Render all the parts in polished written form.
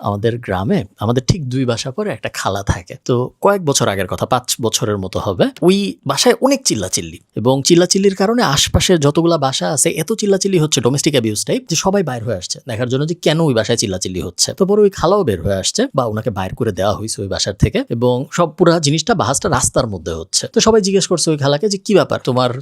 আমাদের গ্রামে আমাদের ঠিক 2 বাসা পরে একটা খালা থাকে। তো কয়েক বছর আগের কথা, 5 বছরের মতো হবে। ওই বাসায় অনেক চিল্লাচিল্লি, এবং চিল্লাচিল্লির কারণে আশপাশের যতগুলা বাসা আছে এত চিল্লাচিল্লি হচ্ছে, ডোমেস্টিক অ্যাবিউজ টাইপ, যে সবাই বাইর হয়ে আসছে দেখার জন্য যে কেন ওই বাসায় চিল্লাচিল্লি হচ্ছে। তো পরে ওই খালাও বের হয়ে আসছে, বা ওনাকে বাইর করে দেওয়া হয়েছে ওই বাসার থেকে, এবং সব পুরা জিনিসটা বাহাসটা রাস্তার মধ্যে হচ্ছে। তো সবাই জিজ্ঞেস করছে ওই খালাকে যে কি ব্যাপার,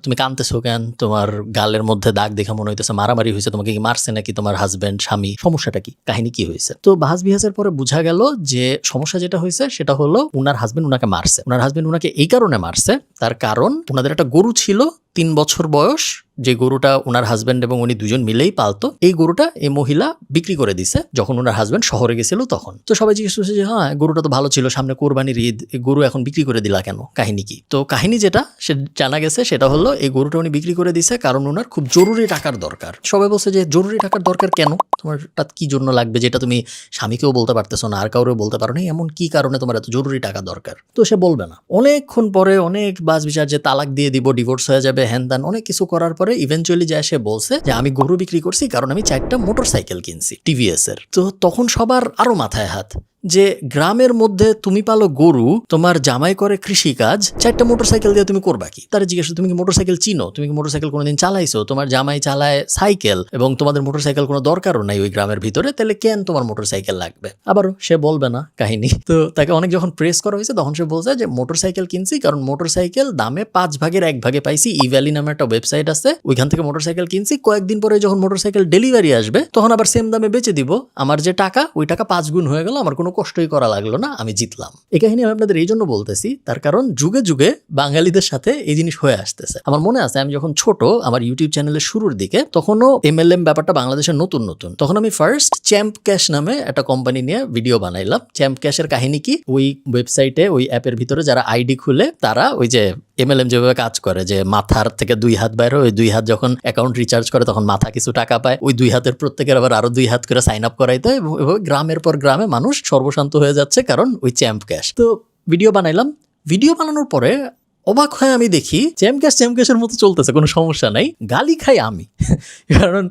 তুমি কাঁদতেছো কেন, তোমার গালের মধ্যে দাগ দেখে মনে হইতেছে মারামারি হয়েছে, তোমাকে কি মারছে নাকি তোমার হাজবেন্ড, স্বামী, সমস্যাটা কি, কাহিনী কি হয়েছে? তো বাহাস বিহাসের পরে বোঝা গেল যে সমস্যা যেটা হয়েছে সেটা হলো উনার হাজবেন্ড উনাকে মারছে। উনার হাজবেন্ড উনাকে এই কারণে মারছে, তার কারণ উনাদের একটা গরু ছিল 3 বছর বয়স, যে গরুটা ওনার হাজবেন্ড এবং উনি দুজন মিলেই পালতো। এই গরুটা এই মহিলা বিক্রি করে দিছে যখন ওনার হাজবেন্ড শহরে গেছিল তখন। তো সবাই জিজ্ঞেস করছে যে হ্যাঁ, গরুটা তো ভালো ছিল, সামনে কোরবানির ঈদ, গরু এখন বিক্রি করে দিলা কেন, কাহিনী কি? তো কাহিনী যেটা সে জানা গেছে সেটা হলো এই গরুটা উনি বিক্রি করে দিছে কারণ ওনার খুব জরুরি টাকার দরকার। সবাই বলছে যে জরুরি টাকার দরকার কেন, তোমারটা কি জন্য লাগবে, যেটা তুমি স্বামীকেও বলতে পারতেছো না, আর কাউরেও বলতে পারো না, এমন কি কারণে তোমার এত জরুরি টাকা দরকার? তো সে বলবে না। অনেকক্ষণ পরে অনেক বাস বিচার, যে তালাক দিয়ে দিব, ডিভোর্স হয়ে যাবে, হ্যান ত্যান অনেক কিছু করার পরে ইভেনচুয়ালি যায় সে বলছে যে আমি গরু বিক্রি করছি কারণ আমি 4টা মোটরসাইকেল কিনছি টিভিএস এর। তো তখন সবার আরো মাথায় হাত, যে গ্রামের মধ্যে তুমি পালো গরু, তোমার জামাই করে কৃষি কাজ, 4টা মোটরসাইকেল দিয়ে তুমি করবা কি? তারা জিজ্ঞাসা, তুমি কি মোটরসাইকেল চিনো, তুমি কি মোটরসাইকেল কোনোদিন চালাইছো, তোমার জামাই চালায় সাইকেল এবং তোমাদের মোটরসাইকেল কোনো দরকারও নাই ওই গ্রামের ভিতরে, তাহলে কেন তোমার মোটরসাইকেল লাগবে? আবারও সে বলবে না কাহিনী। তো তাকে অনেক যখন প্রেস করা হয়েছে তখন সে বলছে যে মোটরসাইকেল কিনছি কারণ মোটরসাইকেল দামে 5 ভাগের 1 ভাগে পাইছি, ইভ্যালি নামে একটা ওয়েবসাইট আছে, ওইখান থেকে মোটরসাইকেল কিনছি। কয়েকদিন পরে যখন মোটরসাইকেল ডেলিভারি আসবে তখন আবার সেম দামে বেচে দিব, আমার যে টাকা ওই টাকা 5 গুণ হয়ে গেল, আমার কোনো কষ্টই করা লাগলো না, আমি জিতলাম। এই কাহিনী আমি আপনাদের এই জন্য বলতেছি, তার কারণ যুগে যুগে বাঙালিদের সাথে এই জিনিস হয়ে আসতেছে। আমার মনে আছে আমি যখন ছোট, আমার ইউটিউব চ্যানেলের শুরুর দিকে, তখনও MLM ব্যাপারটা বাংলাদেশের নতুন নতুন, তখন আমি ফার্স্ট চ্যাম্প ক্যাশ নামে একটা কোম্পানি নিয়ে ভিডিও বানাইলাম। চ্যাম্প ক্যাশের কাহিনী কি, ওই ওয়েবসাইটে ওই অ্যাপের ভিতরে যারা আইডি খুলে তারা ওই যে MLM যেভাবে কাজ করে, যে মাথার থেকে 2 হাত বাইরে, ওই 2 হাত যখন অ্যাকাউন্ট রিচার্জ করে তখন মাথা কিছু টাকা পায়, ওই 2 হাতের প্রত্যেকের আবার আরো 2 হাত করে সাইন আপ করাইতে হয়, এবং গ্রামের পর গ্রামে মানুষ সর্বশান্ত হয়ে যাচ্ছে কারণ ওই চ্যাম্প ক্যাশ। তো ভিডিও বানাইলাম, ভিডিও বানানোর পরে অবাক হয়ে আমি দেখি চ্যাম্প ক্যাশের মতো চলতেছে, কোনো সমস্যা নাই, গালি খাই আমি। কারণ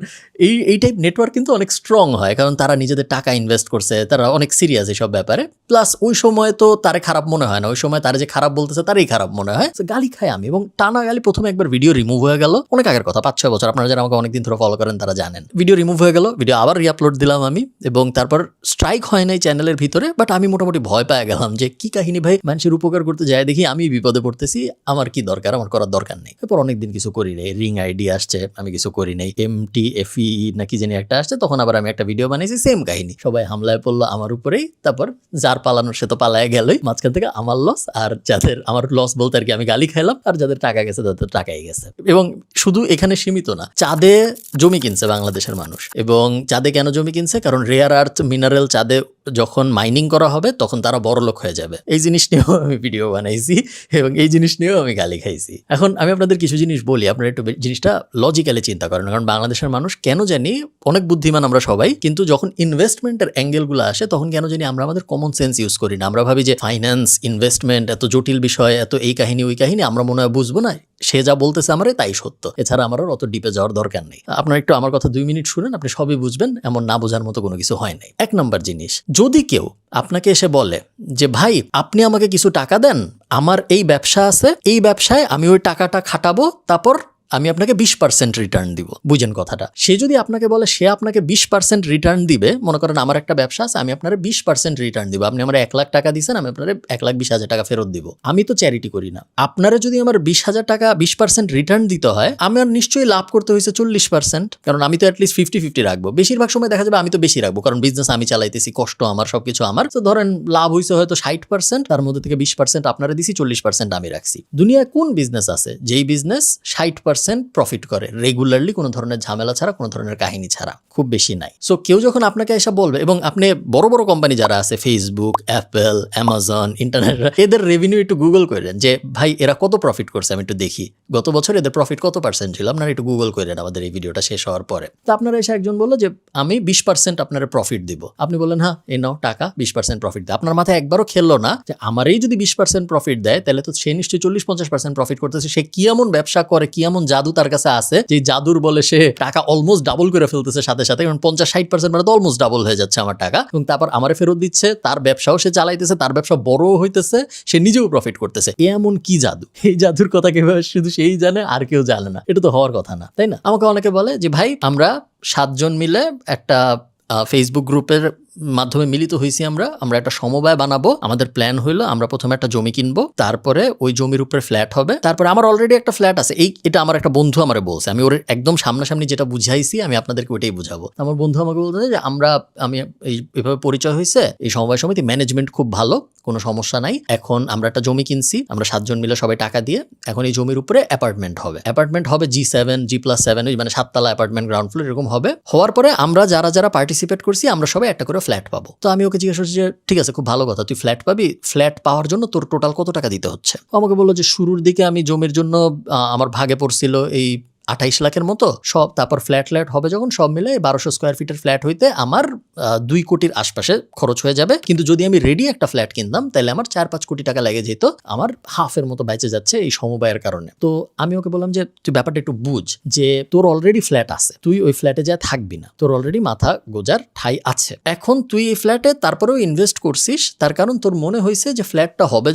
এই টাইপ নেটওয়ার্ক কিন্তু অনেক স্ট্রং হয়, কারণ তারা নিজেদের টাকা ইনভেস্ট করছে, তারা অনেক সিরিয়াস এইসব ব্যাপারে। প্লাস ওই সময় তো তারে খারাপ মনে হয় না, ওই সময় তারা যে খারাপ বলতেছে তারই খারাপ মনে হয়, গালি খাই আমি। এবং টানা গালি, প্রথমে একবার ভিডিও রিমুভ হয়ে গেল, অনেক আগের কথা, 5-6 বছর, আপনারা যারা আমাকে অনেকদিন ধরে ফলো করেন তারা জানেন। ভিডিও রিমুভ হয়ে গেল, ভিডিও আবার রিআপলোড দিলাম আমি, এবং তারপর স্ট্রাইক হয় নাই চ্যানেলের ভিতরে, বাট আমি মোটামুটি ভয় পেয়ে গেলাম যে কি কাহিনী ভাই, মানুষের উপকার করতে যায় দেখি আমি বিপদে পড়তেছি, আমার কি দরকার, আমার করার দরকার নেই। এরপর অনেকদিন কিছু করি নাই, রিং আইডি আসছে, আমি কিছু করি নাই, MTFE নাকি জানি একটা আসছে, তখন আবার আমি একটা ভিডিও বানাইছি, সেম কাহিনী, সবাই হামলায় পড়লো আমার উপরেই। তারপর যার পালানোর সে তো পালায় গেলই, মাঝখান থেকে আমার লস, আর যাদের আমার লস বলতে আর কি আমি গালি খাইলাম, আর যাদের টাকা গেছে তাদের টাকাই গেছে। এবং শুধু এখানে সীমিত না, চাঁদে জমি কিনছে বাংলাদেশের মানুষ। এবং চাঁদে কেন জমি কিনছে, কারণ রেয়ার আর্থ মিনারেল চাঁদে যখন মাইনিং করা হবে তখন তারা বড়লোক হয়ে যাবে। এই জিনিস নিয়েও আমি ভিডিও বানাইছি এবং এই জিনিস নিয়েও আমি গালি খাইছি। এখন আমি আপনাদের কিছু জিনিস বলি, আপনারা একটু জিনিসটা লজিক্যালি চিন্তা করেন। কারণ বাংলাদেশের মানুষ কেন জানি অনেক বুদ্ধিমান আমরা সবাই, কিন্তু যখন ইনভেস্টমেন্টের অ্যাঙ্গেলগুলো আসে তখন কেন জানি আমরা আমাদের কমন সেন্স ইউজ করি না। আমরা ভাবি যে ফাইন্যান্স, ইনভেস্টমেন্ট এত জটিল বিষয়, এত এই কাহিনী ওই কাহিনী, আমরা মনে হয় বুঝবো না, সে যা বলতেছে আমারে তাই সত্য, এছাড়া আমার অত ডিপে যাওয়ার দরকার নেই। আপনারা একটু আমার কথা 2 মিনিট শুনেন, আপনি সবই বুঝবেন, এমন না বোঝার মতো কোনো কিছু হয় নাই। 1 নম্বর জিনিস, যদি কেউ আপনাকে এসে বলে যে ভাই আপনি আমাকে কিছু টাকা দেন, আমার এই ব্যবসা আছে, এই ব্যবসায় আমি ওই টাকাটা খাটাবো, তারপর আমি আপনাকে 20% রিটার্ন দিব, বুঝেন কথাটা। সে যদি আপনাকে বলে সে আপনাকে 20% রিটার্ন দিবে, মনে করেন আমার একটা ব্যবসা আছে, আমি আপনার 20% রিটার্ন দিব, আপনি আমার 1 লাখ টাকা দিচ্ছেন, আমি আপনার 1,20,000 টাকা ফেরত দিব। আমি তো চ্যারিটি করি না, আপনারা যদি আমার 20,000 টাকা 20% রিটার্ন দিতে হয়, আমার নিশ্চয়ই লাভ করতে হয়েছে 40%, কারণ আমি তো অ্যাটলিস্ট 50-50 রাখবো। বেশিরভাগ সময় দেখা যাবে আমি তো বেশি রাখবো, কারণ বিজনেস আমি চালাইতেছি, কষ্ট আমার, সবকিছু আমার। তো ধরেন লাভ হয়েছে হয়তো 60%, তার মধ্যে থেকে 20% আপনারা দিছি, 40% আমি রাখছি। দুনিয়ায় কোন বিজনেস আছে যেই বিজনেস 60% প্রফিট করে রেগুলারলি, কোনো ধরনের ঝামেলা ছাড়া, কোনো ধরনের কাহিনী ছাড়া? খুব বেশি নাই। সো কেউ যখন আপনাকে এসে বলবে, এবং আপনি বড় বড় কোম্পানি যারা আছে, ফেসবুক, অ্যাপল, অ্যামাজন, ইন্টারনেট, এদের রেভিনিউ একটু গুগল করেন যে ভাই এরা কত প্রফিট করছে, আমি একটু দেখি গত বছর এদের প্রফিট কত % ছিল, আপনারা একটু গুগল করেন আমাদের এই ভিডিওটা শেষ হওয়ার পরে। তো আপনারা এসে একজন বললো যে আমি 20% আপনারা প্রফিট দিব, আপনি বললেন হ্যাঁ এই নাও টাকা, 20% প্রফিট দেয়। আপনার মাথায় একবারও খেললো না যে আমারই যদি 20% প্রফিট দেয় তাহলে তো সে নিশ্চয়ই 40-50% প্রফিট করতেছে, সে কি এমন ব্যবসা করে, কি এমন জাদু তার কাছে আছে, যে জাদুর বলে সে টাকা অলমোস্ট ডাবল করে ফেলতেছে সাথে সাথে, কারণ 50-60% মানে তো অলমোস্ট ডাবল হয়ে যাচ্ছে আমার টাকা, এবং তারপর আমারে ফেরত দিচ্ছে, তার ব্যবসাও সে চালাইতেছে, তার ব্যবসা বড়ও হইতেছে, সে নিজেও প্রফিট করতেছে। এমন কি জাদু? এই জাদুর কথা কিভাবে শুধু সেই জানে, আর কেউ জানে না? এটা তো হওয়ার কথা না, তাই না? আমাকে অনেকে বলে যে ভাই আমরা 7 জন মিলে একটা ফেসবুক গ্রুপের মাধ্যমে মিলিত হয়েছি, আমরা একটা সমবায় বানাবো। আমাদের প্ল্যান হইলো আমরা প্রথমে একটা জমি কিনবো, তারপরে ওই জমির উপরে ফ্ল্যাট হবে, তারপরে আমার অলরেডি একটা ফ্ল্যাট আছে। এটা আমার একটা বন্ধু আমারে বলছে, আমি ওর একদম সামনাসামনি যেটা বুঝাইছি আমি আপনাদেরকে ওইটাই বুঝাবো। আমার বন্ধু আমাকে বলতে যে আমি এইভাবে পরিচয় হয়েছে, এই সমবায় সমিতি ম্যানেজমেন্ট খুব ভালো, কোনো সমস্যা নাই। এখন আমরা একটা জমি কিনছি, আমরা 7 জন মিলে সবাই টাকা দিয়ে, এখন এই জমির উপরে অ্যাপার্টমেন্ট হবে G7 G+7, মানে 7 তলা অ্যাপার্টমেন্ট, গ্রাউন্ড ফ্লোর এরকম হবে। হওয়ার পরে আমরা যারা পার্টিসিপেট করছি আমরা সবাই একটা করে ফ্ল্যাট পাবো। তো আমি ওকে জিজ্ঞেস করছি যে ঠিক আছে, খুব ভালো কথা, তুই ফ্ল্যাট পাবি, ফ্ল্যাট পাওয়ার জন্য তোর টোটাল কত টাকা দিতে হচ্ছে? আমাকে বললো যে শুরুর দিকে আমি জমির জন্য আমার ভাগে পড়ছিল এই 28 লাখের মতো সব, তারপর ফ্ল্যাট হবে যখন সব মিলে 1200 স্কোয়ার ফিটের ফ্ল্যাট হইতে আমার 2 কোটির আশপাশে খরচ হয়ে যাবে, কিন্তু যদি আমি রেডি একটা ফ্ল্যাট কিনতাম তাহলে আমার 4-5 কোটি টাকা লেগে যেত, আমার হাফের মতো বেঁচে যাচ্ছে এই সমবায়ের কারণে। তো আমি ওকে বললাম যে তুই ব্যাপারটা একটু বুঝ, যে তোর অলরেডি ফ্ল্যাট আছে, তুই ওই ফ্ল্যাটে যা থাকবি না, তোর অলরেডি মাথা গোজার ঠাই আছে। এখন তুই এই ফ্ল্যাটে তারপরেও ইনভেস্ট করছিস, তার কারণ তোর মনে হয়েছে যে ফ্ল্যাটটা হবে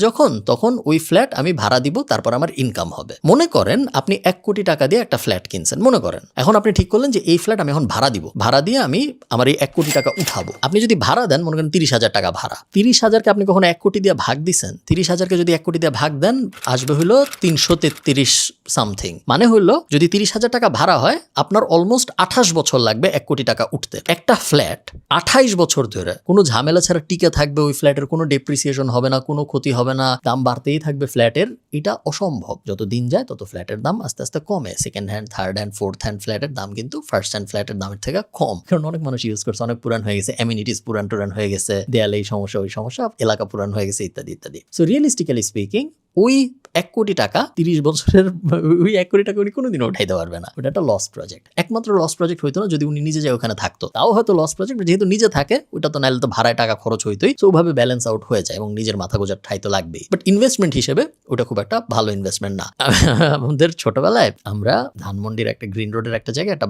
তখন ওই ফ্ল্যাট আমি ভাড়া দিব, তারপর আমার ইনকাম হবে। মনে করেন আপনি 1 কোটি টাকা দিয়ে একটা ফ্ল্যাট কিনছেন, মনে করেন এখন আপনি ঠিক করলেন যে এই ফ্ল্যাট আমি এখন ভাড়া দিব, ভাড়া দিয়ে আমি আমার এই 1 কোটি টাকা উঠাবো। আপনি যদি ভাড়া দেন, মনে করেন 30,000 টাকা ভাড়া, 30,000কে আপনি কখনো 1 কোটি দিয়ে ভাগ দিচ্ছেন? 30,000কে যদি 1 কোটি দিয়ে ভাগ দেন আসবে হলো 333 সামথিং, মানে হলো যদি 30,000 টাকা ভাড়া হয় আপনার অলমোস্ট 28 বছর লাগবে 1 কোটি টাকা উঠতে। একটা ফ্ল্যাট 28 বছর ধরে কোনো ঝামেলা ছাড়া টিকে থাকবে, ওই ফ্ল্যাটের কোনো ডেপ্রিসিয়েশন হবে না, কোনো ক্ষতি হবে না, দাম বাড়তেই থাকবে ফ্ল্যাটের, এটা অসম্ভব। যত দিন যায় তত ফ্ল্যাটের দাম আস্তে আস্তে কমে, second hand, third hand, fourth hand ফ্ল্যাটের দাম কিন্তু ফার্স্ট হ্যান্ড ফ্ল্যাটের দামের থেকে কম, কারণ অনেক মানুষ ইউজ করছে, অনেক পুরান হয়ে গেছে, অ্যামিনিটিস পুরান হয়ে গেছে, দেয়ালে এই সমস্যা ওই সমস্যা, এলাকা পুরান হয়ে গেছে, ইত্যাদি ইত্যাদি। সো রিয়েলিস্টিক্যালি স্পিকিং ওই 1 কোটি টাকা 30 বছরের ওই 1 কোটি টাকা উনি কোনোদিনও উঠাইতে পারবে না, ওটা একটা লস প্রজেক্ট। একমাত্র লস প্রজেক্ট হইতো না যদি উনি নিজে যায় ওখানে থাকতো, তাও হয়তো লস প্রজেক্ট, যেহেতু নিজে থাকে ওটা তো নাইলে তো ভাড়ায় টাকা খরচ হইতোই, তো ওভাবে ব্যালেন্স আউট হয়ে যায় এবং নিজের মাথা গোজার ঠাই তো লাগবেই। বাট ইনভেস্টমেন্ট হিসেবে ওটা খুব একটা ভালো ইনভেস্টমেন্ট না। আমাদের ছোটবেলায় আমরা ধানমন্ডির একটা গ্রিন রোডের একটা জায়গায় একটা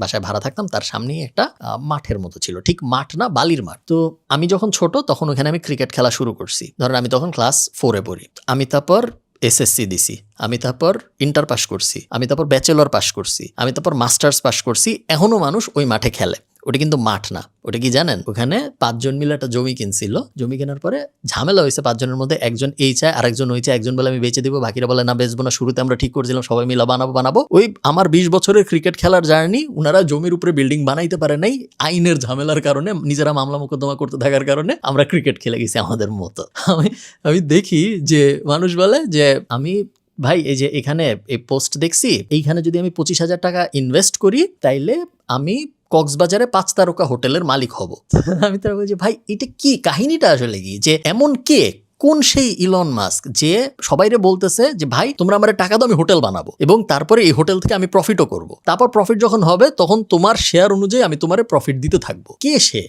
বাসায় ভাড়া থাকতাম, তার সামনেই একটা মাঠের মতো ছিল, ঠিক মাঠ না, বালির মাঠ। তো আমি যখন ছোট তখন ওখানে আমি ক্রিকেট খেলা শুরু করছি, ধরেন আমি তখন ক্লাস 4-এ পড়ি, আমি তারপর SSC দিছি, আমি তারপর ইন্টার পাস করছি, আমি তারপর ব্যাচেলর পাস করছি, আমি তারপর মাস্টার্স পাস করছি, এখনো মানুষ ওই মাঠে খেলে। ওটা কিন্তু মাঠ না, ওটা কি জানেন? ওখানে 5 জন মিলে একটা জমি কিনছিল, জমি কেনার পরে ঝামেলা হয়েছে 5 জনের মধ্যে, একজন এই চায় আরেকজন ওই চায়, একজন বলে আমি বেচে দিব, বাকিরা বলে না বেচবো না। শুরুতে আমরা ঠিক করেছিলাম সবাই মিলে বানাবো। ওই আমার 20 বছরের ক্রিকেট খেলার জার্নি, উনারা জমির উপরে বিল্ডিং বানাইতে পারে নাই, আইনের ঝামেলার কারণে, নিজেরা মামলা মোকদ্দমা করতে থাকার কারণে আমরা ক্রিকেট খেলে গেছি আমাদের মতো। আমি দেখি যে মানুষ বলে যে ভাই এই যে এখানে এই পোস্ট দেখছি, এইখানে যদি আমি 25,000 টাকা ইনভেস্ট করি তাইলে আমি কক্সবাজারে 5 তারকা হোটেলের মালিক হব। আমি তারা বলছি ভাই এটা কি কাহিনীটা আসলে কি, যে এমন কে, কোন সেই ইলন মাস্ক যে সবাইরে বলতেছে যে ভাই তোমরা আমার টাকা দাও, আমি হোটেল বানাবো এবং তারপরে এই হোটেল থেকে আমি প্রফিটও করব, তারপর প্রফিট যখন হবে তখন তোমার শেয়ার অনুযায়ী আমি তোমারে প্রফিট দিতে থাকবো। কে সে?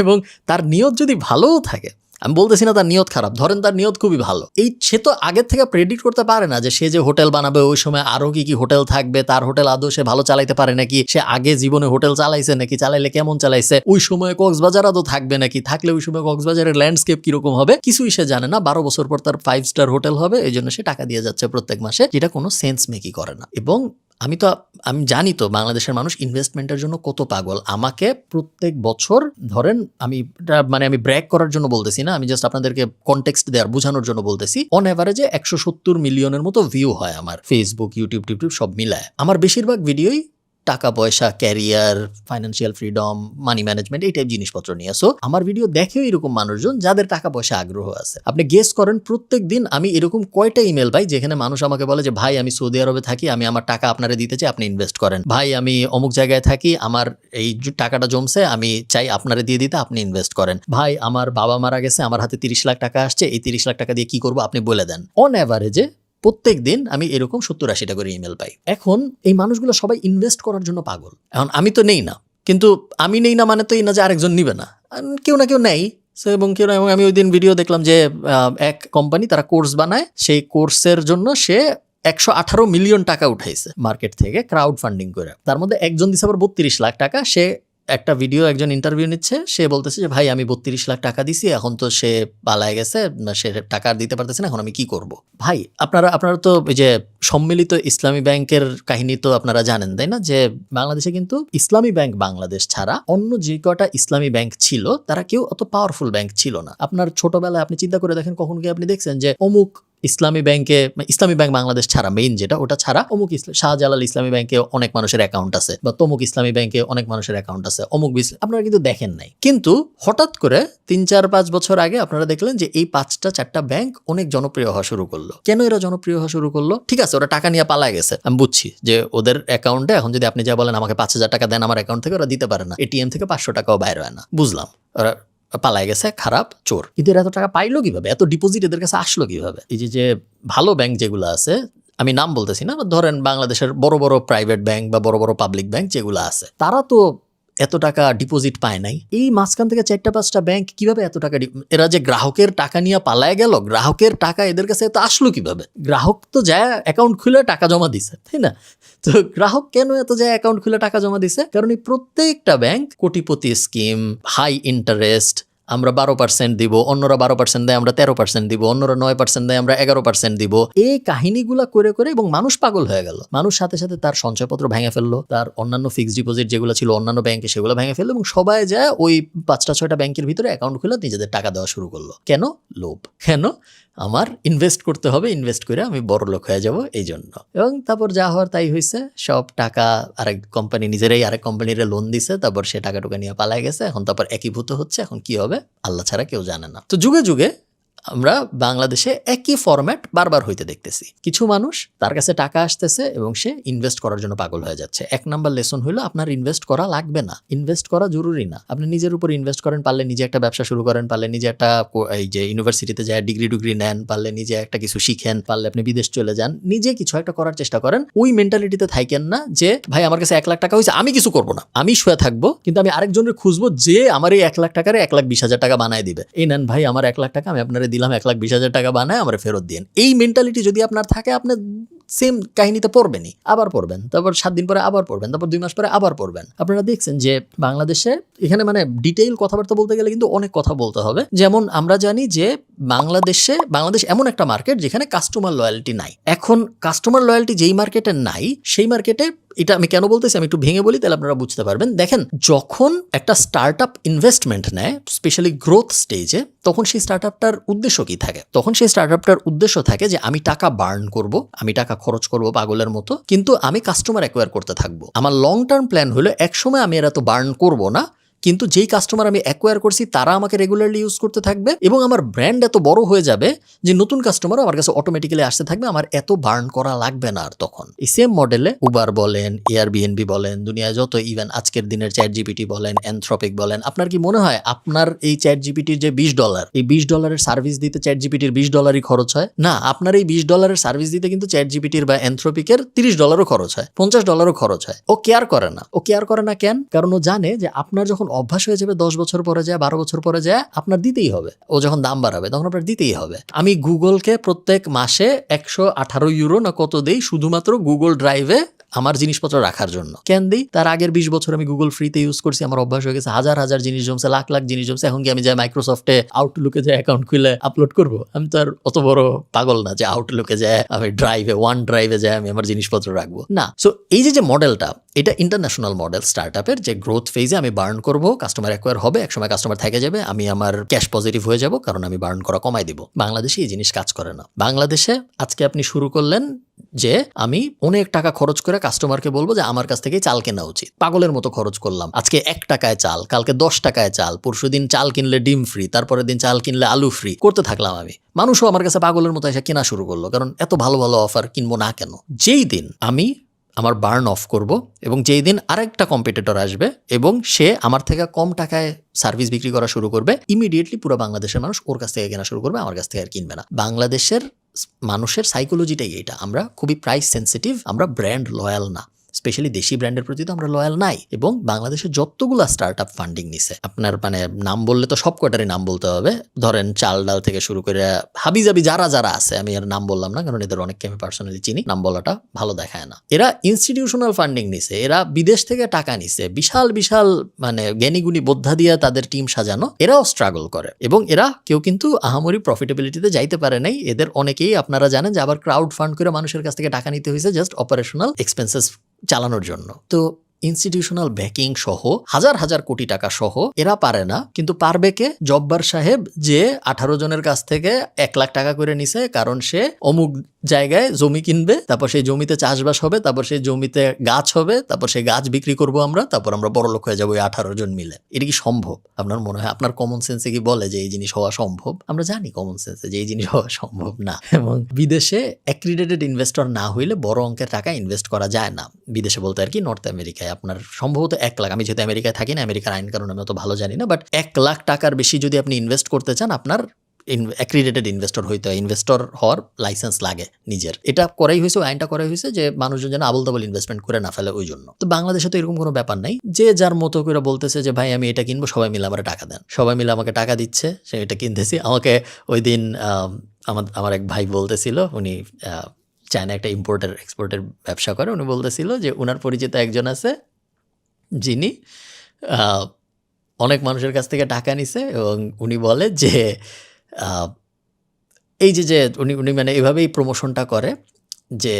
এবং তার নিয়ত যদি ভালোও থাকে, আমি বলতেছি না তার নিয়ত খারাপ, ধরেন তার নিয়ত খুবই ভালো, সে তো আগের থেকে প্রেডিক্ট করতে পারে না যে সে যে হোটেল বানাবে ওই সময় আরো কি হোটেল থাকবে, তার হোটেল আদৌ সে ভালো চালাইতে পারে নাকি, সে আগে জীবনে হোটেল চালাইছে নাকি, চালাইলে কেমন চালাইছে, ওই সময় কক্সবাজার আদৌ থাকবে নাকি, থাকলে ওই সময় কক্সবাজারের ল্যান্ডস্কেপ কিরকম হবে, কিছুই সে জানে না। 12 বছর পর তার 5 স্টার হোটেল হবে, এই জন্য সে টাকা দিয়ে যাচ্ছে প্রত্যেক মাসে, যেটা কোনো সেন্স মেকই করে না। এবং আমি জানি তো বাংলাদেশের মানুষ ইনভেস্টমেন্টের জন্য কত পাগল। আমাকে প্রত্যেক বছর ধরেন, আমি ব্র্যাক করার জন্য বলতেছি না, আমি জাস্ট আপনাদেরকে কনটেক্সট দেওয়ার বোঝানোর জন্য বলতেছি, অন অ্যাভারেজে 170 মিলিয়নের মতো ভিউ হয় আমার ফেসবুক, ইউটিউব সব মিলায়। আমার বেশিরভাগ ভিডিওই টাকা পয়সা, career, financial freedom, money management, এই টাইপ জিনিসপত্র নিয়ে। সো আমার ভিডিও দেখেও এরকম মানুষজন যাদের টাকা পয়সা আগ্রহ আছে। আপনি গেস করেন প্রত্যেক দিন আমি এরকম কয়টা ইমেল পাই যেখানে মানুষ আমাকে বলে যে ভাই আমি সৌদি আরবে থাকি, আমি আমার টাকা আপনারা দিতে চাই, আপনি ইনভেস্ট করেন। ভাই আমি অমুক জায়গায় থাকি, আমার এই টাকাটা জমছে, আমি চাই আপনারা দিয়ে দিতে, আপনি ইনভেস্ট করেন। ভাই আমার বাবা মারা গেছে, আমার হাতে 30 লাখ টাকা আসছে, এই 30 লাখ টাকা দিয়ে কি করবো আপনি বলে দেন। অন অ্যাভারেজে প্রত্যেক দিন আমি এরকম 70-80টা করে ইমেল পাই। এখন এই মানুষগুলো সবাই ইনভেস্ট করার জন্য পাগল। এখন আমি তো নেই না, কিন্তু আমি নেই না মানে তো এই না যে আরেকজন নিবে না, কেউ না কেউ নেই। এবং আমি ওই দিন ভিডিও দেখলাম যে এক কোম্পানি তারা কোর্স বানায়, সেই কোর্সের জন্য সে 118 মিলিয়ন টাকা উঠাইছে মার্কেট থেকে ক্রাউড ফান্ডিং করে। তার মধ্যে একজন দিছে আবার 32 লাখ টাকা। সে একটা ভিডিও একজন ইন্টারভিউ নিচ্ছে, সে বলতেছে যে ভাই আমি 32 লাখ টাকা দিছি, এখন তো সে পালায় গেছে, সে টাকা আর দিতে পারতেছে না, এখন আমি কি করব। ভাই আপনারা তো এই যে সম্মিলিত ইসলামী ব্যাংকের কাহিনী তো আপনারা জানেন তাই না, যে বাংলাদেশে কিন্তু ইসলামী ব্যাংক বাংলাদেশ ছাড়া অন্য যে কটা ইসলামী ব্যাংক ছিল তারা কেউ অত পাওয়ারফুল ব্যাংক ছিল না। আপনার ছোটবেলায় আপনি চিন্তা করে দেখেন, কখন কি আপনি দেখছেন যে অমুক ইসলামী ব্যাংকে, ইসলামী ব্যাংক বাংলাদেশ ছাড়া মেইন যেটা, ওটা ছাড়া অমুক শাহজালাল ইসলামী ব্যাংকে অনেক মানুষের অ্যাকাউন্ট আছে, বা তমুক ইসলামী ব্যাংকে অনেক মানুষের অ্যাকাউন্ট আছে, অমুক আপনারা কিন্তু দেখেন নাই। কিন্তু হঠাৎ করে 3-4-5 বছর আগে আপনারা দেখলেন যে এই 5-4টা ব্যাংক অনেক জনপ্রিয় হওয়া শুরু করলো। কেন এরা জনপ্রিয় হওয়া শুরু করলো? ঠিক আছে, ওরা টাকা নিয়ে পালায় গেছে, আমি বুঝছি যে ওদের অ্যাকাউন্টে এখন যদি আপনি যা বলেন আমাকে 5,000 টাকা দেন আমার অ্যাকাউন্ট থেকে, ওরা দিতে পারে না, এটিএম থেকে 500 টাকাও বাইর হয় না, বুঝলাম, ওরা পালায় গেছে, খারাপ চোর। কিন্তু এরা এত টাকা পাইলো কিভাবে, এত ডিপোজিট এদের কাছে আসলো কিভাবে? এই যে ভালো ব্যাংক যেগুলো আছে, আমি নাম বলতেছি না, ধরেন বাংলাদেশের বড় বড় প্রাইভেট ব্যাংক বা বড় বড় পাবলিক ব্যাংক যেগুলো আছে, তারা তো এত টাকা ডিপোজিট পায় নাই। এই মাঝখান থেকে 4-5টা ব্যাংক কিভাবে এত টাকা, এরা যে গ্রাহকের টাকা নিয়ে পালায় গেল, গ্রাহকের টাকা এদের কাছে এত আসলো কিভাবে? গ্রাহক তো যায় অ্যাকাউন্ট খুলে টাকা জমা দিছে, তাই না? তো গ্রাহক কেন এত যায় অ্যাকাউন্ট খুলে টাকা জমা দিছে? কারণ এই প্রত্যেকটা ব্যাংক কোটিপতি স্কিম, হাই ইন্টারেস্ট, আমরা 12% দিব, অন্যরা 12% দেয়, আমরা 13% দিব, অন্যরা 9% দেয়, আমরা 11% দিব। এই কাহিনীগুলা করে করে এবং মানুষ পাগল হয়ে গেল। মানুষ সাথে সাথে তার সঞ্চয়পত্র ভেঙে ফেললো, তার অন্যান্য ফিক্সড ডিপোজিট যেগুলো ছিল অন্যান্য ব্যাংকে সেগুলো ভেঙে ফেললো, এবং সবাই যায় ওই 5-6টা ব্যাংকের ভিতরে অ্যাকাউন্ট খুলে নিজেদের টাকা দেওয়া শুরু করলো। কেন? লোভ। কেন? আমার ইনভেস্ট করতে হবে, ইনভেস্ট করে আমি বড় লোক হয়ে যাব এই জন্য। এবং তারপর যা হওয়ার তাই হয়েছে, সব টাকা আরেক কোম্পানি নিজেরাই আরেক কোম্পানির লোন দিছে, তারপর সে টাকা টুকা নিয়ে পালায় গেছে। এখন তারপর একীভূত হচ্ছে, এখন কি হবে আল্লাহ ছাড়া কেউ জানে না। তো যুগে যুগে আমরা বাংলাদেশে একই ফরম্যাট বারবার হইতে দেখতেছি। কিছু মানুষ তার কাছে টাকা আসতেছে এবং সে ইনভেস্ট করার জন্য পাগল হয়ে যাচ্ছে। 1 নাম্বার লেসন হলো আপনার ইনভেস্ট করা লাগবে না, ইনভেস্ট করা জরুরি না। আপনি নিজের উপর ইনভেস্ট করেন, পারলে নিজে একটা ব্যবসা শুরু করেন, পারলে নিজে একটা এই যে ইউনিভার্সিটিতে যায় ডিগ্রি নেন, পারলে নিজে একটা কিছু শিখেন, পারলে আপনি বিদেশ চলে যান, নিজে কিছু একটা করার চেষ্টা করেন। ওই মেন্টালিটিতে থাকেন না যে ভাই আমার কাছে 1 লাখ টাকা হয়েছে, আমি কিছু করবো না, আমি শুয়ে থাকবো, কিন্তু আমি আরেকজনের খুঁজবো যে আমার এই 1 লাখ টাকারে 1,20,000 টাকা বানায় দিবে। এই নেন ভাই আমার 1 লাখ টাকা, আমি আপনারা দিলাম 1,20,000 টাকা বানায় আমার ফেরত দিন। এই মেন্টালিটি যদি আপনার থাকে, আপনার সেম কাহিনীতে পড়বেনই, আবার পড়বেন, তারপর 7 দিন পরে আবার পড়বেন, তারপর 2 মাস পরে আবার পড়বেন। আপনারা দেখছেন যে বাংলাদেশে এখানে মানে ডিটেইল কথাবার্তা বলতে গেলে কিন্তু অনেক কথা বলতে হবে। যেমন আমরা জানি যে বাংলাদেশ এমন একটা মার্কেট যেখানে কাস্টমার লয়্যালটি নাই। এখন কাস্টমার লয়্যালটি যেই মার্কেটে নাই, সেই মার্কেটে, এটা আমি কেন বলতেছি আমি একটু ভেঙে বলি, তাহলে আপনারা বুঝতে পারবেন। দেখেন, যখন একটা স্টার্টআপ ইনভেস্টমেন্ট নেয়, স্পেশালি গ্রোথ স্টেজে, তখন সেই স্টার্টআপটার উদ্দেশ্য কি থাকে? তখন সেই স্টার্টআপটার উদ্দেশ্য থাকে যে আমি টাকা বার্ন করব, আমি টাকা খরচ করব পাগলের মতো, কিন্তু আমি কাস্টমার অ্যাকোয়ার করতে থাকবো। আমার লং টার্ম প্ল্যান হলো একসময় আমি এরা তো বার্ন করব না, কিন্তু যেই কাস্টমার আমি অ্যাকোয়ার করছি তারা আমাকে রেগুলারলি ইউজ করতে থাকবে, এবং আমার ব্র্যান্ড এত বড় হয়ে যাবে যে নতুন কাস্টমারও আমার কাছে অটোমেটিক্যালি আসতে থাকবে, আমার এত বার্ন করা লাগবে না আর। তখন এই সেম মডেলে উবার বলেন, এয়ারবিএনবি বলেন, দুনিয়ায় যত, ইভেন আজকের দিনের চ্যাটজিপিটি বলেন, অ্যানথ্রপিক বলেন, আপনার কি মনে হয় আপনার এই চ্যাটজিপিটির যে $20, এই $20 সার্ভিস দিতে চ্যাটজিপিটির $20 খরচ হয়? না, আপনার এই $20 সার্ভিস দিতে কিন্তু চ্যাটজিপিটির বা অ্যানথ্রপিকের $30 খরচ হয়, $50 খরচ হয়। ও কেয়ার করে না। ও কেয়ার করে না কেন? কারণ ও জানে যে আপনার যখন অভ্যাস হয়ে যাবে, 10 বছর পরে যায়, 12 বছর পরে যায়, আপনার দিতেই হবে। ও যখন দাম বাড়াবে তখন আপনার দিতেই হবে। আমি গুগলকে প্রত্যেক মাসে 118 ইউরো না কত দেই শুধুমাত্র গুগল ড্রাইভে আমার জিনিসপত্র রাখার জন্য। কেন দিই? তার আগের 20 বছর আমি গুগল ফ্রিতে ইউজ করছি, আমার অভ্যাস হয়ে গেছে, হাজার হাজার জিনিস জমছে, লাখ লাখ জিনিস জমছে। এখন কি আমি যাই মাইক্রোসফটে আউটলুকে যাই অ্যাকাউন্ট খুলে আপলোড করব? আমি তো আর অত বড় পাগল না যে আউটলুকে যায় আমি ওয়ান ড্রাইভে যাই আমি আমার জিনিসপত্র রাখবো না। সো এই যে মডেলটা, এটা ইন্টারন্যাশনাল মডেল স্টার্টআপের, যে গ্রোথ ফেজে আমি বার্ন করব, কাস্টমার অ্যাকোয়ার হবে, একসময় কাস্টমার থেকে যাবে, আমি আমার ক্যাশ পজিটিভ হয়ে যাব কারণ আমি বার্ন করা কমাই দিব। বাংলাদেশে এই জিনিস কাজ করে না। বাংলাদেশে আজকে আপনি শুরু করলেন যে আমি অনেক টাকা খরচ করে কাস্টমারকে বলবো যে আমার কাছ থেকে চাল কেনা উচিত, পাগলের মতো খরচ করলাম, আজকে 1 টাকায় চাল, কালকে 10 টাকায় চাল, পরশুদিন চাল কিনলে ডিম ফ্রি, তারপরের দিন চাল কিনলে আলু ফ্রি করতে থাকলাম আমি। মানুষও আমার কাছে পাগলের মতো এসে কেনা শুরু করলো, কারণ এত ভালো ভালো অফার কিনবো না কেন? যেই দিন আমি আমার বার্ন অফ করব এবং যেই দিন আরেকটা কম্পিটিটর আসবে এবং সে আমার থেকে কম টাকায় সার্ভিস বিক্রি করা শুরু করবে, ইমিডিয়েটলি পুরো বাংলাদেশের মানুষ ওর কাছ থেকে কেনা শুরু করবে, আমার কাছ থেকে আর কিনবে না। বাংলাদেশের মানুষের সাইকোলজিটাই এটা, আমরা খুবই প্রাইস সেন্সিটিভ, আমরা ব্র্যান্ড লয়াল না। স্পেশালি দেশি ব্র্যান্ডের প্রতি তো আমরা লয়াল নাই। এবং বাংলাদেশে যতগুলা স্টার্ট আপ ফান্ডিং নিছে, আপনার মানে নাম বললে তো সব কটারই নাম বলতে হবে, ধরেন চাল ডাল থেকে শুরু করে হাবিজাবি যারা যারা আছে, আমি আর নাম বললাম না কারণ এদের অনেককে আমি পার্সোনালি চিনি, নাম বলাটা ভালো দেখায় না। এরা ইনস্টিটিউশনাল ফান্ডিং নিছে, এরা বিদেশ থেকে টাকা নিছে, বিশাল বিশাল মানে জ্ঞানীগুণী বোদ্ধা দিয়ে তাদের টিম সাজানো, এরাও স্ট্রাগল করে এবং এরা কেউ কিন্তু আহামরি প্রফিটেবিলিটিতে যাইতে পারে নাই। এদের অনেকেই আপনারা জানেন যে আবার ক্রাউড ফান্ড করে মানুষের কাছ থেকে টাকা নিতে হয়েছে জাস্ট অপারেশনাল এক্সপেন্সেস চালানোর জন্য। তো ইনস্টিটিউশনাল ব্যাকিং সহ হাজার হাজার কোটি টাকা সহ এরা পারে না, কিন্তু পারবে কে? জব্বার সাহেব, যে 18 জনের কাছ থেকে 1 লাখ টাকা করে নিছে কারণ সে অমুক জায়গায় জমি কিনবে, তারপর সেই জমিতে চাষবাস হবে, তারপর সেই জমিতে গাছ হবে, তারপর সেই গাছ বিক্রি করবো আমরা, তারপর আমরা বড়লোক হয়ে যাবো 18 জন মিলে। এটা কি সম্ভব? আপনার মনে হয়, আপনার কমন সেন্সে কি বলে যে এই জিনিস হওয়া সম্ভব? আমরা জানি কমন সেন্সে যে এই জিনিস হওয়া সম্ভব না। এবং বিদেশে অ্যাক্রিডেটেড ইনভেস্টর না হইলে বড় অঙ্কের টাকা ইনভেস্ট করা যায় না। বিদেশে বলতে আর কি নর্থ আমেরিকায় আপনার সম্ভবত 1 লাখ, আমি যেহেতু আমেরিকায় থাকি না, আমেরিকার আইন কারণ আমি অত ভালো জানি না, বাট 1 লাখ টাকার বেশি যদি আপনি ইনভেস্ট করতে চান, আপনার অ্যাক্রিডেটেড ইনভেস্টর হইতে হয়, ইনভেস্টর হওয়ার লাইসেন্স লাগে নিজের। এটা করাই হয়েছে, আইনটা করাই হয়েছে যে মানুষজন যেন আবল তাবল ইনভেস্টমেন্ট করে না ফেলে, ওই জন্য। তো বাংলাদেশে তো এরকম কোনো ব্যাপার নাই, যে যার মতো করে বলতেছে যে ভাই আমি এটা কিনবো, সবাই মিলে আমার টাকা দেন, সবাই মিলে আমাকে টাকা দিচ্ছে, সে এটা কিনতেছি। আমাকে ওই দিন আমার এক ভাই বলতেছিল, উনি চায়না একটা ইম্পোর্টার এক্সপোর্টের ব্যবসা করে, উনি বলতেছিল যে ওনার পরিচিত একজন আছে যিনি অনেক মানুষের কাছ থেকে টাকা নিছে এবং উনি বলে যে এই যে উনি মানে এভাবেই প্রমোশনটা করে যে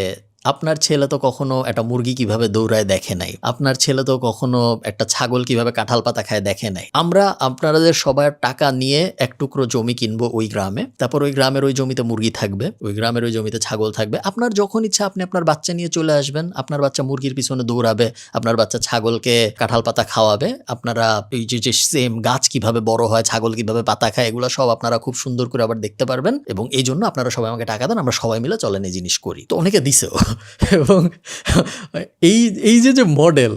আপনার ছেলে তো কখনো একটা মুরগি কিভাবে দৌড়ায় দেখে নাই, আপনার ছেলে তো কখনো একটা ছাগল কিভাবে কাঁঠাল পাতা খায় দেখে নাই। আমরা আপনাদের সবার টাকা নিয়ে এক টুকরো জমি কিনবো ওই গ্রামে, তারপর ওই গ্রামের ওই জমিতে মুরগি থাকবে, ওই গ্রামের ওই জমিতে ছাগল থাকবে। আপনার যখন ইচ্ছা আপনি আপনার বাচ্চা নিয়ে চলে আসবেন, আপনার বাচ্চা মুরগির পিছনে দৌড়াবে, আপনার বাচ্চা ছাগলকে কাঁঠাল পাতা খাওয়াবে, আপনারা এই যে সেম গাছ কিভাবে বড় হয়, ছাগল কিভাবে পাতা খায়, এগুলো সব আপনারা খুব সুন্দর করে আবার দেখতে পারবেন। এবং এই জন্য আপনারা সবাই আমাকে টাকা দেন, আমরা সবাই মিলে চলেন এই জিনিস করি। তো অনেকে দিছেও। এবং এই যে মডেল,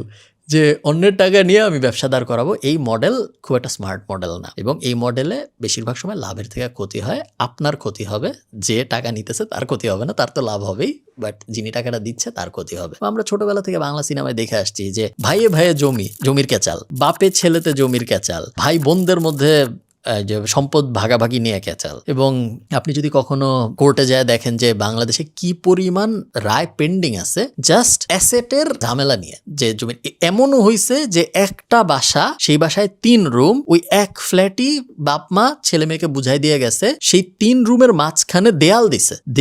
যে অন্যের টাকা নিয়ে আমি ব্যবসা দাঁড় করাবো, এই মডেল খুব একটা স্মার্ট মডেল না। এবং এই মডেলে বেশিরভাগ সময় লাভের থেকে ক্ষতি হয়। আপনার ক্ষতি হবে, যে টাকা নিতেছে তার ক্ষতি হবে না, তার তো লাভ হবেই, বাট যিনি টাকাটা দিচ্ছে তার ক্ষতি হবে। আমরা ছোটবেলা থেকে বাংলা সিনেমায় দেখে আসছি যে ভাইয়ে ভাইয়ে জমির ক্যাচাল, বাপে ছেলেতে জমির ক্যাচাল, ভাই বোনদের মধ্যে যে সম্পদ ভাগাভাগি নিয়ে ক্যাচাল। এবং আপনি যদি কখনো কোর্টে যায় দেখেন যে বাংলাদেশে কি পরিমাণ রায় পেন্ডিং আছে জাস্ট অ্যাসেটের ঝামেলা নিয়ে। যে জমি এমনও হয়েছে যে একটা বাসা, সেই বাসায় 3 রুম, ওই এক ফ্ল্যাটই বাপ মা ছেলে মেয়েকে বুঝাই দিয়ে গেছে, সেই 3 রুমের মাঝখানে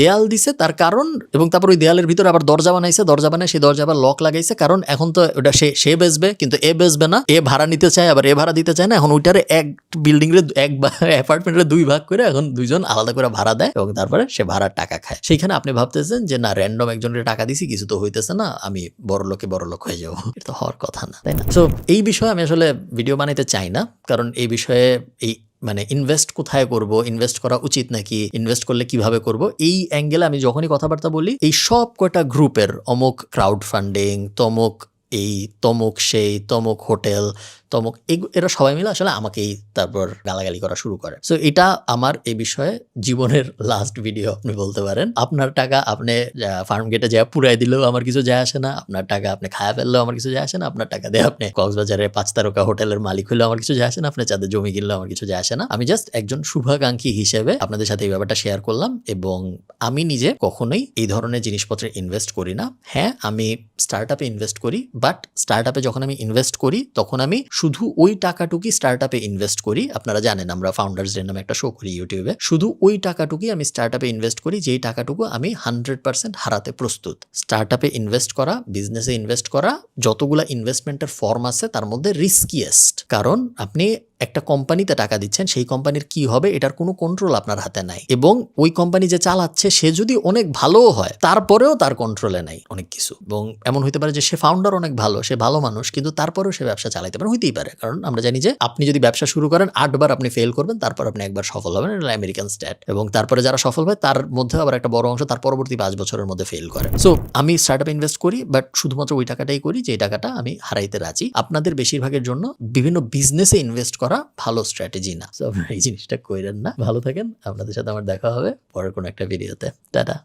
দেয়াল দিছে তার কারণ, এবং তারপর ওই দেয়ালের ভিতরে আবার দরজা বানাইছে, দরজা বানায় সেই দরজা আবার লক লাগাইছে, কারণ এখন তো ওটা সে বেচবে, কিন্তু এ বেচবে না, এ ভাড়া নিতে চায় আবার এ ভাড়া দিতে চায় না। এখন ওইটারে এক বিল্ডিং এর এক অ্যাপার্টমেন্টে 2 ভাগ করে এখন 2 জন আলাদা করে ভাড়া দেয় এবং তারপরে সে ভাড়ার টাকা খায়। সেইখানে আপনি ভাবতেছেন যে না, র্যান্ডম একজনকে টাকা দিছি, কিছু তো হইতেছে না, আমি বড়লোক হয়ে যাবো। এটা তো হওয়ার কথা না, তাই না? তো এই বিষয়ে আমি আসলে ভিডিও বানাইতে চাই না, কারণ এই বিষয়ে এই মানে ইনভেস্ট কোথায় করব, ইনভেস্ট করা উচিত নাকি, ইনভেস্ট করলে কিভাবে করব, এই অ্যাঙ্গেলে আমি যখনই কথাবার্তা বলি, এই সব কয়টা গ্রুপের অমুক ক্রাউড ফান্ডিং, তমুক এই, তমুক সেই, তমুক হোটেল, তমুক, এরা সবাই মিলে আসলে আমাকেই তারপর গালাগালি করা শুরু করে। সো এটা আমার এই বিষয়ে জীবনের লাস্ট ভিডিও আপনি বলতে পারেন। আপনার টাকা আপনি ফার্ম গেটে যা পুরাই দিলেও আমার কিছু যায় আসে না, আপনার টাকা আপনি খায়া ফেললেও আমার কিছু যায় আসে না, আপনার টাকা দিয়ে আপনি কক্সবাজারে 5 তারকা হোটেলের মালিক হইলেও আমার কিছু যায় আসে না, আপনি চাঁদে জমি কিনলেও আমার কিছু যায় আসে না। আমি জাস্ট একজন শুভাকাঙ্ক্ষী হিসেবে আপনাদের সাথে এই ব্যাপারটা শেয়ার করলাম। এবং আমি নিজে কখনোই এই ধরনের জিনিসপত্রে ইনভেস্ট করি না। হ্যাঁ, আমি স্টার্ট আপে ইনভেস্ট করি, বাট স্টার্ট আপে যখন আমি ইনভেস্ট করি তখন আমি শুধু ওই টাকাটুকুই স্টার্ট আপে ইনভেস্ট করি। আপনারা জানেন আমরা ফাউন্ডার্স ডে নামে একটা শো করি ইউটিউবে, শুধু ওই টাকাটুকুই আমি স্টার্ট আপে ইনভেস্ট করি, যেই টাকাটুকু আমি 100% হারাতে প্রস্তুত। স্টার্ট আপে ইনভেস্ট করা, বিজনেসে ইনভেস্ট করা, যতগুলা ইনভেস্টমেন্টের ফর্ম আছে তার মধ্যে রিস্কিয়েস্ট, কারণ আপনি একটা কোম্পানিতে টাকা দিচ্ছেন, সেই কোম্পানির কি হবে এটার কোনো কন্ট্রোল আপনার হাতে নাই। এবং ওই কোম্পানি যে চালাচ্ছে সে যদি অনেক ভালোও হয়, তারপরেও তার কন্ট্রোলে নাই অনেক কিছু। এবং এমন হইতে পারে যে সে ফাউন্ডার অনেক ভালো, সে ভালো মানুষ, কিন্তু তারপরেও সে ব্যবসা চালাইতে পারে, হইতেই পারে। কারণ আমরা জানি যে আপনি যদি ব্যবসা শুরু করেন 8 বার আপনি ফেল করবেন, তারপর আপনি একবার সফল হবেন, এটা আমেরিকান স্ট্যাট। এবং তারপরে যারা সফল হয় তার মধ্যে আবার একটা বড় অংশ তার পরবর্তী 5 বছরের মধ্যে ফেল করে। সো আমি স্টার্ট আপ ইনভেস্ট করি, বাট শুধুমাত্র ওই টাকাটাই করি যে টাকাটা আমি হারাইতে রাজি। আপনাদের বেশিরভাগের জন্য বিভিন্ন বিজনেসে ইনভেস্ট করা ভালো স্ট্র্যাটেজি না। সো আপনারা এই জিনিসটা কইরেন না। ভালো থাকেন, আপনাদের সাথে আমার দেখা হবে পরের কোনো একটা ভিডিওতে। টাটা।